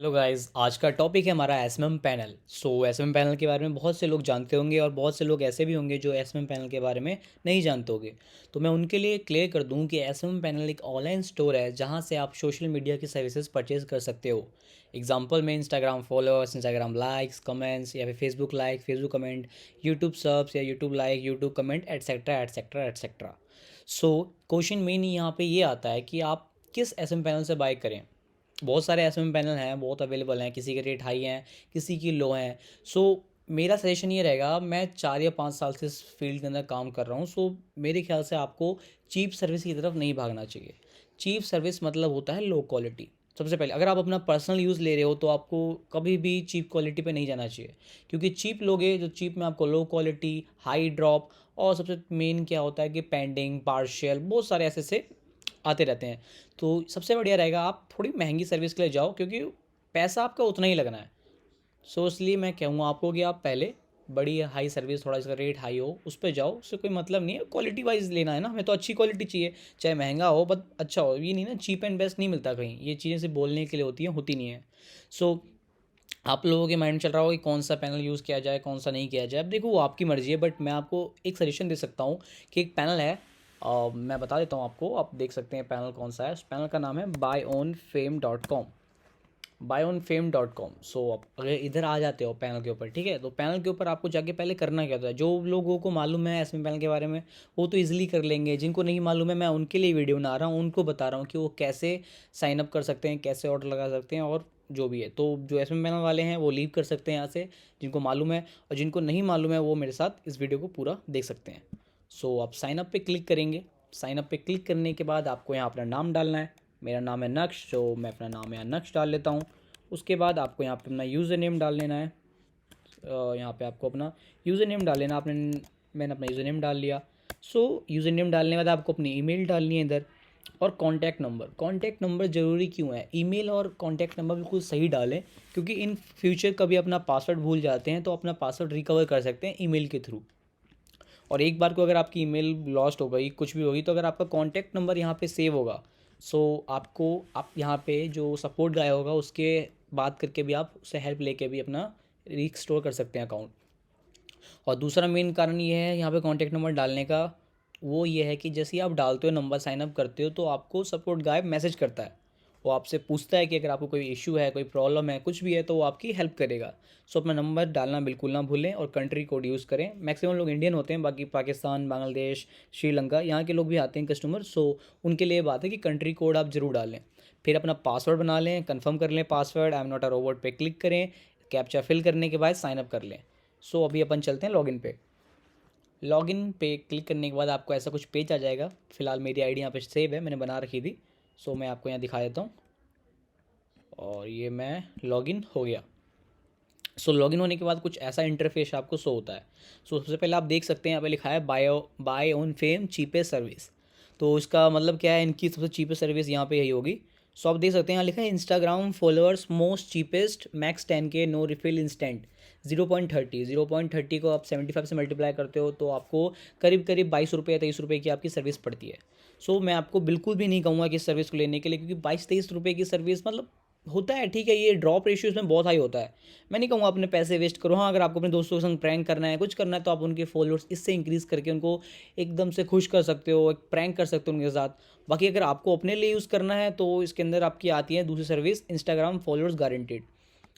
Hello guys, आज का topic है हमारा एसएमएम पैनल। एसएमएम पैनल के बारे में बहुत से लोग जानते होंगे और बहुत से लोग ऐसे भी होंगे जो एसएमएम पैनल के बारे में नहीं जानते होंगे। तो मैं उनके लिए क्लियर कर दूं कि एसएमएम पैनल एक ऑनलाइन स्टोर है जहां से आप सोशल मीडिया की सर्विसेज परचेज कर सकते हो। एग्जांपल में Instagram followers, Instagram likes, comments या फिर Facebook like, Facebook comment, YouTube subs या YouTube like, YouTube comment, etcetera etcetera etcetera. So question main यहाँ पे ये आता है कि आप किस एसएमएम पैनल से बाय करें। बहुत सारे एसएमएम पैनल हैं, बहुत अवेलेबल हैं, किसी के रेट हाई हैं, किसी की लो हैं। सो मेरा सजेशन ये रहेगा, मैं 4 या 5 साल से इस फील्ड के अंदर काम कर रहा हूँ। मेरे ख्याल से आपको चीप सर्विस की तरफ नहीं भागना चाहिए। चीप सर्विस मतलब होता है लो क्वालिटी। सबसे पहले अगर आप अपना पर्सनल यूज़ ले रहे हो तो आपको कभी भी चीप क्वालिटी पे नहीं जाना चाहिए, क्योंकि चीप लोगे जो चीप में आपको लो क्वालिटी, हाई ड्रॉप और सबसे मेन क्या होता है कि पेंडिंग, पार्शियल, बहुत सारे ऐसे से आते रहते हैं। तो सबसे बढ़िया रहेगा आप थोड़ी महंगी सर्विस के लिए जाओ, क्योंकि पैसा आपका उतना ही लगना है। इसलिए मैं कहूँगा आपको कि आप पहले बड़ी हाई सर्विस, थोड़ा इसका रेट हाई हो, उस पे जाओ। उससे कोई मतलब नहीं है, क्वालिटी वाइज लेना है ना, हमें तो अच्छी क्वालिटी चाहिए, चाहे महंगा हो बट अच्छा हो। ये नहीं ना, चीप एंड बेस्ट नहीं मिलता कहीं, ये चीज़ें सिर्फ बोलने के लिए होती हैं, होती नहीं है। सो आप लोगों के माइंड में चल रहा होगा कि कौन सा पैनल यूज़ किया जाए, कौन सा नहीं किया जाए। अब देखो, वो आपकी मर्ज़ी है, बट मैं आपको एक सजेशन दे सकता हूँ कि एक पैनल है। मैं बता देता हूँ आपको, आप देख सकते हैं पैनल कौन सा है। उस पैनल का नाम है buyonfame.com, buyonfame.com। आप अगर इधर आ जाते हो पैनल के ऊपर, ठीक है, तो पैनल के ऊपर आपको जाके पहले करना क्या होता है। जो लोगों को मालूम है एसएम पैनल के बारे में वो तो इजीली कर लेंगे, जिनको नहीं मालूम है मैं उनके लिए वीडियो बना रहा हूँ, उनको बता रहा हूँ कि वो कैसे साइन अप कर सकते हैं, कैसे ऑर्डर लगा सकते हैं और जो भी है। तो जो एसएम पैनल वाले हैं वो लीव कर सकते हैं यहाँ से, जिनको मालूम है, और जिनको नहीं मालूम है वो मेरे साथ इस वीडियो को पूरा देख सकते हैं। आप साइन अप पे क्लिक करेंगे। साइन अप पे क्लिक करने के बाद आपको यहाँ अपना नाम डालना है। मेरा नाम है नक्श, तो मैं अपना नाम यहाँ नक्श डाल लेता हूँ। उसके बाद आपको यहाँ पे अपना यूज़र नेम डाल लेना है। यहाँ पे आपको अपना यूज़र नेम डाल लेना। मैंने अपना यूज़र नेम डाल लिया। यूज़र नेम डालने के बाद आपको अपनी ईमेल डालनी है इधर, और कॉन्टैक्ट नंबर ज़रूरी क्यों है। ईमेल और कॉन्टैक्ट नंबर बिल्कुल सही डालें, क्योंकि इन फ्यूचर कभी अपना पासवर्ड भूल जाते हैं तो अपना पासवर्ड रिकवर कर सकते हैं ईमेल के थ्रू। और एक बार को अगर आपकी ईमेल लॉस्ट हो गई, कुछ भी होगी, तो अगर आपका कॉन्टैक्ट नंबर यहाँ पे सेव होगा, आप यहाँ पे जो सपोर्ट गाय होगा उसके बात करके भी आप उससे हेल्प लेके भी अपना रिस्टोर कर सकते हैं अकाउंट। और दूसरा मेन कारण ये है यहाँ पे कॉन्टैक्ट नंबर डालने का, वो ये है कि जैसे ही आप डालते हो, नंबर साइन अप करते हो, तो आपको सपोर्ट गाय मैसेज करता है। वो आपसे पूछता है कि अगर आपको कोई इशू है, कोई प्रॉब्लम है, कुछ भी है, तो वो आपकी हेल्प करेगा। अपना नंबर डालना बिल्कुल ना भूलें और कंट्री कोड यूज़ करें। मैक्सिमम लोग इंडियन होते हैं, बाकी पाकिस्तान, बांग्लादेश, श्रीलंका यहाँ के लोग भी आते हैं कस्टमर। उनके लिए बात है कि कंट्री कोड आप ज़रूर डालें। फिर अपना पासवर्ड बना लें, कंफर्म कर लें password, I am not a robot पे क्लिक करें। कैप्चा फिल करने के बाद साइन अप कर लें। अभी अपन चलते हैं लॉगिन पे। लॉगिन पे क्लिक करने के बाद आपको ऐसा कुछ पेज आ जाएगा। फिलहाल मेरी आईडी यहाँ पे सेव है, मैंने बना रखी थी। मैं आपको यहाँ दिखा देता हूँ, और ये मैं लॉगिन हो गया। लॉगिन होने के बाद कुछ ऐसा इंटरफेस आपको शो होता है। सबसे पहले आप देख सकते हैं यहाँ पे लिखा है buy on fame cheapest service. तो इसका मतलब क्या है, इनकी सबसे चीपेस्ट सर्विस यहाँ पे यही होगी। आप देख सकते हैं यहाँ लिखा है Instagram followers most cheapest max 10K no refill instant 0.30 को आप 75 से मल्टीप्लाई करते हो तो आपको करीब करीब 22 रुपये या 23 रुपये की आपकी सर्विस पड़ती है। मैं आपको बिल्कुल भी नहीं कहूँगा कि इस सर्विस को लेने के लिए, क्योंकि 22-23 रुपये की सर्विस मतलब होता है, ठीक है, ये ड्रॉप रेशियो इसमें बहुत हाई होता है। मैं नहीं कहूँगा अपने पैसे वेस्ट करो। हाँ, अगर आपको अपने दोस्तों के संग प्रैंक करना है, कुछ करना है, तो आप उनके फॉलोअर्स इससे इंक्रीज़ करके उनको एकदम से खुश कर सकते हो, एक प्रैंक कर सकते हो उनके साथ। बाकी अगर आपको अपने लिए यूज़ करना है तो इसके अंदर आपकी आती है दूसरी सर्विस, इंस्टाग्राम फॉलोअर्स गारंटेड।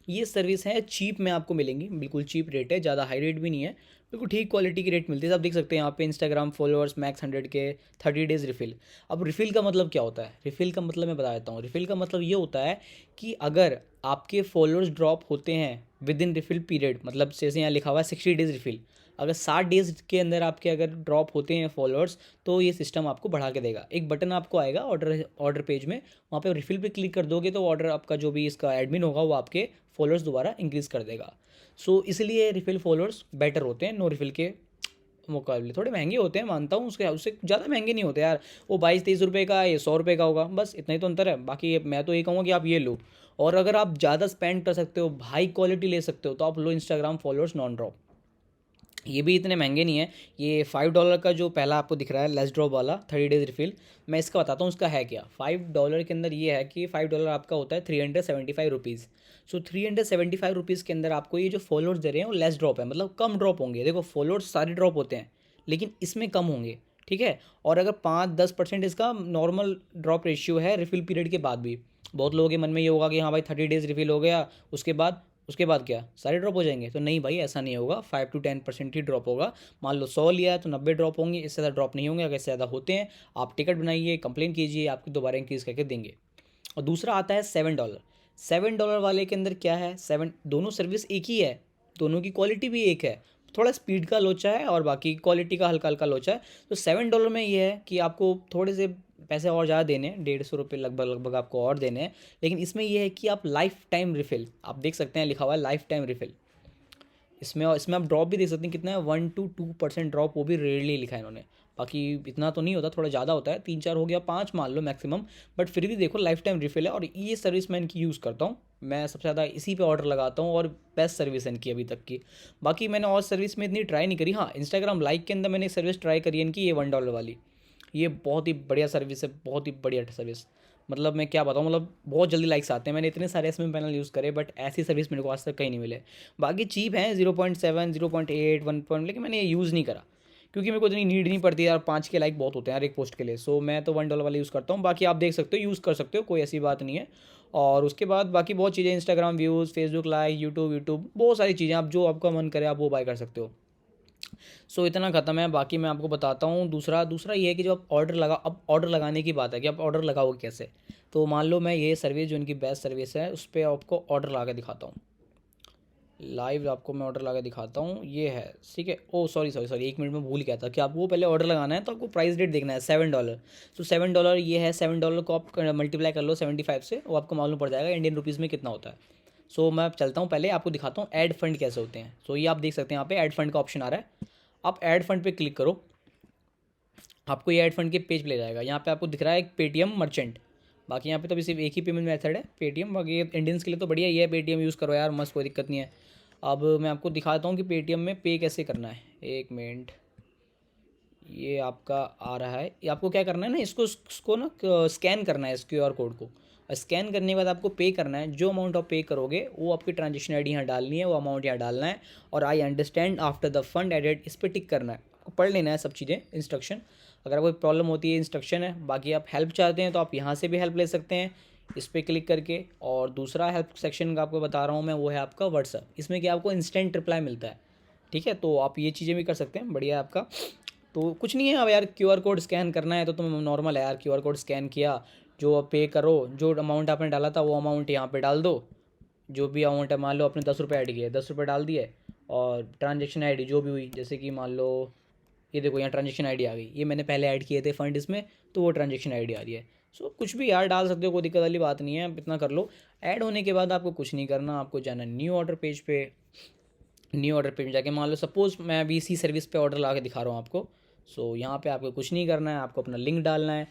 ये सर्विस है, चीप में आपको मिलेंगी, बिल्कुल चीप रेट है, ज़्यादा हाई रेट भी नहीं है, बिल्कुल ठीक क्वालिटी की रेट मिलती है। आप देख सकते हैं यहाँ पे Instagram followers max 100K 30 days refill. अब रिफिल का मतलब क्या होता है, रिफिल का मतलब मैं बता देता हूँ। रिफिल का मतलब ये होता है कि अगर आपके फॉलोअर्स ड्रॉप होते हैं विद इन रिफिल पीरियड, मतलब जैसे यहाँ लिखा हुआ है 60 डेज़ रिफिल, अगर 60 डेज़ के अंदर आपके अगर ड्रॉप होते हैं फॉलोअर्स, तो ये सिस्टम आपको बढ़ा के देगा। एक बटन आपको आएगा ऑर्डर पेज में, वहाँ पे रिफिल पे क्लिक कर दोगे तो ऑर्डर आपका जो भी इसका एडमिन होगा वो आपके फॉलोअर्स दोबारा इंक्रीज़ कर देगा। इसलिए रिफिल फॉलोअर्स बेटर होते हैं नो रिफिल के मुकाबले। थोड़े महंगे होते हैं, मानता हूँ, उससे ज़्यादा महंगे नहीं होते यार। वो 22-23 रुपये का, ये 100 रुपये का होगा, बस इतना ही तो अंतर है। बाकी मैं तो ये कहूँगा कि आप ये लो, और अगर आप ज़्यादा स्पेंड कर सकते हो, हाई क्वालिटी ले सकते हो, तो आप लो इंस्टाग्राम फॉलोअर्स नॉन ड्रॉप। ये भी इतने महंगे नहीं है। ये $5 का जो पहला आपको दिख रहा है लेस ड्रॉप वाला 30 डेज रिफिल, मैं इसका बताता हूँ उसका है क्या। $5 के अंदर ये है कि $5 आपका होता है 375 रुपीज़। सो 375 रुपीज़ के अंदर आपको ये जो फॉलोअर्स दे रहे हैं वो लेस ड्रॉप है, मतलब कम ड्रॉप होंगे। देखो फॉलोअर्स सारे ड्रॉप होते हैं लेकिन इसमें कम होंगे, ठीक है। और अगर 5-10% इसका नॉर्मल ड्रॉप रेशियो है रिफिल पीरियड के बाद भी। बहुत लोगों के मन में ये होगा कि हाँ भाई 30 डेज रिफिल हो गया, उसके बाद क्या सारे ड्रॉप हो जाएंगे, तो नहीं भाई ऐसा नहीं होगा। 5 to 10% ही ड्रॉप होगा। मान लो 100 लिया है तो 90 ड्रॉप होंगे, इससे ज़्यादा ड्रॉप नहीं होंगे। अगर इससे ज़्यादा होते हैं आप टिकट बनाइए, कंप्लेन कीजिए, आपकी दोबारा इंक्रीज़ करके देंगे। और दूसरा आता है $7। $7 वाले के अंदर क्या है, दोनों सर्विस एक ही है, दोनों की क्वालिटी भी एक है, थोड़ा स्पीड का लोचा है और बाकी क्वालिटी का हल्का हल्का लोचा है। तो $7 में ये है कि आपको थोड़े से पैसे और ज़्यादा देने हैं, ₹150 लगभग लगभग आपको और देने हैं। लेकिन इसमें यह है कि आप लाइफ टाइम रिफ़िल, आप देख सकते हैं लिखा हुआ है लाइफ टाइम रिफ़िल इसमें। और इसमें आप ड्रॉप भी देख सकते हैं कितना है, 1 to 2% ड्रॉप, वो भी रेयरली लिखा है इन्होंने। बाकी इतना तो नहीं होता, थोड़ा ज़्यादा होता है, 3-4 हो गया, 5 मान लो मैक्सिमम। बट फिर भी देखो लाइफ टाइम रिफ़िल है और ये सर्विस मैं इनकी यूज़ करता हूँ। मैं सबसे ज़्यादा इसी पे ऑर्डर लगाता हूँ और बेस्ट सर्विस है इनकी अभी तक की। बाकी मैंने और सर्विस में इतनी ट्राई नहीं करी। हाँ, इंस्टाग्राम लाइक के अंदर मैंने एक सर्विस ट्राई करी है इनकी, ये $1 वाली। ये बहुत ही बढ़िया सर्विस है, बहुत ही बढ़िया सर्विस। मतलब मैं क्या बताऊँ, मतलब बहुत जल्दी लाइक्स आते हैं। मैंने इतने सारे एसएमएम पैनल यूज़ करे बट ऐसी सर्विस मेरे को आज तक कहीं नहीं मिले। बाकी चीप हैं, 0.7, 0.8, 1 लेकिन मैंने ये यूज़ नहीं करा क्योंकि मेरे को इतनी नीड नहीं पड़ती यार। 5 के लाइक बहुत होते हैं यार एक पोस्ट के लिए। सो मैं तो $1 वाला यूज़ करता हूँ। बाकी आप देख सकते हो, यूज़ कर सकते हो, कोई ऐसी बात नहीं है। और उसके बाद बाकी बहुत चीज़ें, Instagram views, Facebook like, YouTube बहुत सारी चीज़ें, आप जो आपका मन करे आप वो बाय कर सकते हो। सो इतना ख़त्म है। बाकी मैं आपको बताता हूँ दूसरा दूसरा ये है कि जो आप अब ऑर्डर लगाने की बात है कि आप ऑर्डर लगाओगे कैसे। तो मान लो मैं ये सर्विस जो इनकी बेस्ट सर्विस है उस पर आपको ऑर्डर ला के दिखाता हूँ। लाइव आपको मैं ऑर्डर लगा दिखाता हूँ, ये है, ठीक है। ओ सॉरी सॉरी सॉरी, 1 मिनट में भूल गया था कि आपको पहले ऑर्डर लगाना है तो आपको प्राइस रेट देखना है $7। तो $7 ये है, $7 को आप मल्टीप्लाई कर लो 75 से, वो आपको मालूम पड़ जाएगा इंडियन रुपीज़ में कितना होता है। सो मैं चलता हूँ, पहले आपको दिखाता हूँ ऐड फंड कैसे होते हैं। सो ये आप देख सकते हैं यहाँ पे ऐड फंड का ऑप्शन आ रहा है। आप ऐड फंड पे क्लिक करो, आपको ये ऐड फंड के पेज पे ले जाएगा। यहाँ पे आपको दिख रहा है एक पेटीएम मर्चेंट। बाकी यहाँ पे तो अभी सिर्फ एक ही पेमेंट मेथड है, पेटीएम। बाकी इंडियंस के लिए तो बढ़िया ही है, पेटीएम यूज़ करो यार, मस्त, कोई दिक्कत नहीं है। अब मैं आपको दिखाता हूँ कि पेटीएम में पे कैसे करना है। 1 मिनट, ये आपका आ रहा है। ये आपको क्या करना है ना, इसको ना स्कैन करना है इस क्यूआर कोड को। स्कैन करने के बाद आपको पे करना है। जो अमाउंट आप पे करोगे वो आपकी ट्रांजेक्शन आईडी यहाँ डालनी है, वो अमाउंट यहाँ डालना है। और I understand after the fund added, इस पर टिक करना है। आपको पढ़ लेना है सब चीज़ें, इंस्ट्रक्शन। अगर कोई प्रॉब्लम होती है, इंस्ट्रक्शन है। बाकी आप हेल्प चाहते हैं तो आप यहाँ से भी हेल्प ले सकते हैं इस पर क्लिक करके। और दूसरा हेल्प सेक्शन का आपको बता रहा हूँ मैं, वो है आपका व्हाट्सअप। इसमें क्या आपको इंस्टेंट रिप्लाई मिलता है, ठीक है। तो आप ये चीज़ें भी कर सकते हैं, बढ़िया है आपका। तो कुछ नहीं है, अब यार क्यूआर कोड स्कैन करना है तो तुम नॉर्मल है यार, क्यूआर कोड स्कैन किया, जो पे करो, जो अमाउंट आपने डाला था वो अमाउंट यहाँ पे डाल दो। जो भी अमाउंट है, मान लो आपने ₹10 ऐड किए, ₹10 डाल दिए। और ट्रांजेक्शन आईडी जो भी हुई, जैसे कि मान लो ये देखो यहाँ ट्रांजेक्शन आईडी आ गई, ये मैंने पहले ऐड किए थे फंड इसमें, तो वो ट्रांजेक्शन आईडी आ रही है। सो कुछ भी यार डाल सकते हो, कोई दिक्कत वाली बात नहीं है, आप इतना कर लो। ऐड होने के बाद आपको कुछ नहीं करना, आपको जाना न्यू ऑर्डर पेज पे। न्यू ऑर्डर पे में जाके मान लो सपोज़ मैं अभी इसी सर्विस पे ऑर्डर ला के दिखा रहा हूँ आपको। सो यहाँ पे आपको कुछ नहीं करना है, आपको अपना लिंक डालना है,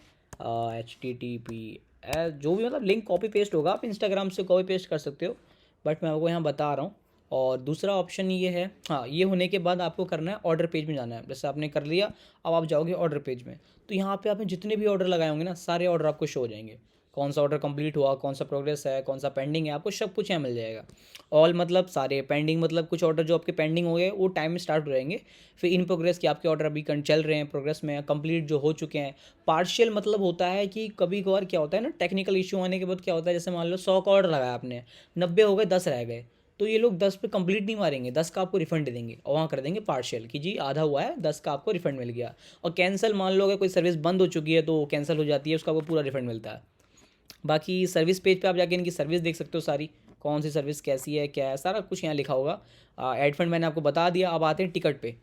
HTTPS जो भी, मतलब लिंक कॉपी पेस्ट होगा, आप इंस्टाग्राम से कॉपी पेस्ट कर सकते हो, बट मैं आपको यहाँ बता रहा हूँ। और दूसरा ऑप्शन ये है, हाँ, ये होने के बाद आपको करना है ऑर्डर पेज में जाना है। जैसे आपने कर लिया, अब आप जाओगे ऑर्डर पेज में, तो यहाँ पे आपने जितने भी ऑर्डर लगाए होंगे ना, सारे ऑर्डर आपको शो हो जाएंगे। कौन सा ऑर्डर कंप्लीट हुआ, कौन सा प्रोग्रेस है, कौन सा पेंडिंग है, आपको सब कुछ यहाँ मिल जाएगा। ऑल मतलब सारे, पेंडिंग मतलब कुछ ऑर्डर जो आपके पेंडिंग हो गए वो टाइम में स्टार्ट हो जाएंगे। फिर इन प्रोग्रेस के आपके ऑर्डर अभी चल रहे हैं, प्रोग्रेस में, कंप्लीट जो हो चुके हैं। पार्शियल मतलब होता है कि कभी कभार क्या होता है ना, टेक्निकल इशू आने के बाद क्या होता है, जैसे मान लो 100 का ऑर्डर लगाया आपने, 90 हो गए, 10 रह गए, तो ये लोग 10 पे कंप्लीट नहीं मारेंगे, 10 का आपको रिफंड दे देंगे और वहाँ कर देंगे पार्शियल कि जी आधा हुआ है, 10 का आपको रिफंड मिल गया। और कैंसिल मान लो अगर कोई सर्विस बंद हो चुकी है तो कैंसिल हो जाती है, उसका आपको पूरा रिफंड मिलता है। बाकी सर्विस पेज पे आप जाके इनकी सर्विस देख सकते हो सारी, कौन सी सर्विस कैसी है, क्या है, सारा कुछ यहाँ लिखा होगा। एड फंड मैंने आपको बता दिया। अब आते हैं टिकट पे।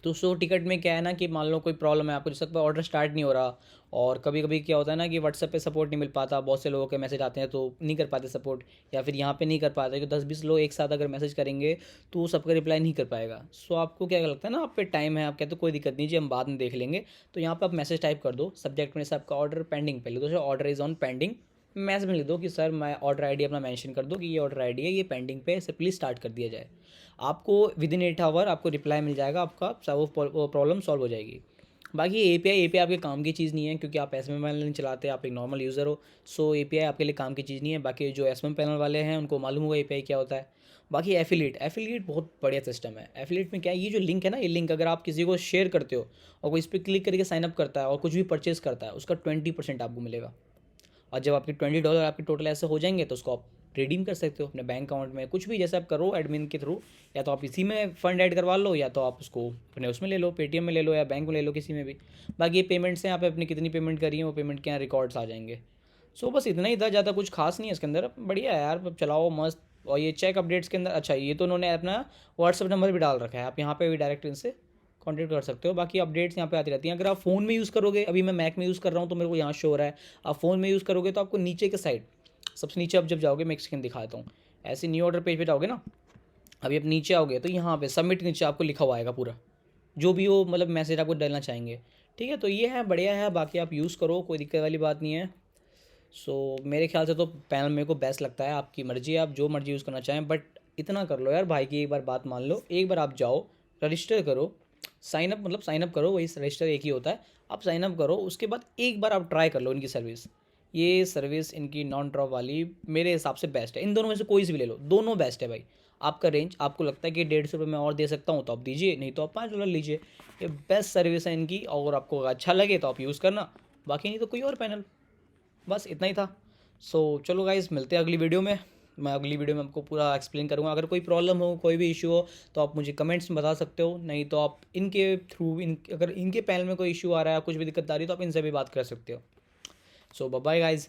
तो सो टिकट में क्या है ना कि मान लो कोई प्रॉब्लम है आपको, जैसे ऑर्डर स्टार्ट नहीं हो रहा, और कभी कभी क्या होता है ना कि व्हाट्सएप पे सपोर्ट नहीं मिल पाता, बहुत से लोगों के मैसेज आते हैं तो नहीं कर पाते सपोर्ट, या फिर यहाँ पे नहीं कर पाते कि 10-20 लोग एक साथ अगर मैसेज करेंगे तो वो सबका रिप्लाई नहीं कर पाएगा। सो आपको क्या लगता है ना, आप पे टाइम है, आप कहते हो कोई दिक्कत नहीं जी, हम बाद में देख लेंगे, तो यहाँ पर आप मैसेज टाइप कर दो, सब्जेक्ट में से आपका ऑर्डर पेंडिंग, पहले तो order is on pending, message में लिख दो कि सर मैं ऑर्डर आईडी अपना मेंशन कर दो कि ये ऑर्डर आईडी है, ये पेंडिंग पे है, इसे प्लीज़ स्टार्ट कर दिया जाए। आपको विदिन 8 आवर आपको रिप्लाई मिल जाएगा, आपका वो प्रॉब्लम सॉल्व हो जाएगी। बाकी एपीआई आपके काम की चीज़ नहीं है, क्योंकि आप एस एम पैनल नहीं चलाते, आप एक नॉर्मल यूज़र हो। सो एपीआई आपके लिए काम की चीज़ नहीं है। बाकी जो एस एम पैनल वाले हैं उनको मालूम होगा एपीआई क्या होता है। बाकी एफिलिएट बहुत बढ़िया सिस्टम है। एफिलिएट में क्या है, ये जो लिंक है ना, ये लिंक अगर आप किसी को शेयर करते हो और कोई इस पर क्लिक करके साइनअप करता है और कुछ भी परचेज करता है, उसका 20% आपको मिलेगा। और जब आपके $20 आपके टोटल ऐसे हो जाएंगे तो उसको आप रिडीम कर सकते हो अपने बैंक अकाउंट में, कुछ भी जैसे आप करो एडमिन के थ्रू। या तो आप इसी में फ़ंड ऐड करवा लो, या तो आप उसको अपने उसमें ले लो, पेटीएम में ले लो या बैंक में ले लो, किसी में भी। बाकी ये पेमेंट्स हैं, यहाँ पे अपनी कितनी पेमेंट करी है वो पेमेंट के यहाँ रिकॉर्ड्स आ जाएंगे। सो बस इतना ही था, ज़्यादा कुछ खास नहीं है इसके अंदर। बढ़िया है यार, अब चलाओ मस्त। और ये चेक अपडेट्स के अंदर, अच्छा ये तो उन्होंने अपना व्हाट्सअप नंबर भी डाल रखा है, आप यहाँ पे भी डायरेक्ट इनसे कॉन्टेक्ट कर सकते हो। बाकी अपडेट्स यहाँ पे आती रहती हैं। अगर आप फ़ोन में यूज़ करोगे, अभी मैं मैक में यूज़ कर रहा हूँ तो मेरे को यहाँ शो हो रहा है। आप फ़ोन में यूज़ करोगे तो आपको नीचे के साइड सबसे नीचे आप जब जाओगे, मैं एक सेकंड दिखाता हूँ, ऐसे न्यू ऑर्डर पेज पे जाओगे ना, अभी आप नीचे आओगे तो यहाँ पे सबमिट नीचे आपको लिखा हुआ आएगा पूरा, जो भी वो मतलब मैसेज आपको डालना चाहेंगे। ठीक है, तो ये है, बढ़िया है। बाकी आप यूज़ करो, कोई दिक्कत वाली बात नहीं है। सो मेरे ख्याल से तो पैनल मेरे को बेस्ट लगता है। आपकी मर्ज़ी है, आप जो मर्ज़ी यूज़ करना चाहें, बट इतना कर लो यार भाई की एक बार बात मान लो। एक बार आप जाओ, रजिस्टर करो, साइनअप मतलब साइनअप करो, वही रजिस्टर एक ही होता है। आप साइनअप करो, उसके बाद एक बार आप ट्राई कर लो इनकी सर्विस। ये सर्विस इनकी नॉन ड्रॉप वाली मेरे हिसाब से बेस्ट है। इन दोनों में से कोई सी भी ले लो, दोनों बेस्ट है भाई। आपका रेंज आपको लगता है कि 150 रुपये में और दे सकता हूँ तो आप दीजिए, नहीं तो आप $5 लीजिए। ये बेस्ट सर्विस है इनकी, और आपको अच्छा लगे तो आप यूज़ करना, बाकी नहीं तो कोई और पैनल। बस इतना ही था। सो चलो गाइज़, मिलते हैं अगली वीडियो में। मैं अगली वीडियो में आपको पूरा एक्सप्लेन करूँगा। अगर कोई प्रॉब्लम हो, कोई भी इशू हो, तो आप मुझे कमेंट्स में बता सकते हो। नहीं तो आप इनके थ्रू अगर इनके पैनल में कोई इशू आ रहा है, कुछ भी दिक्कत आ रही है, तो आप इनसे भी बात कर सकते हो। सो बाय बाय गाइज़।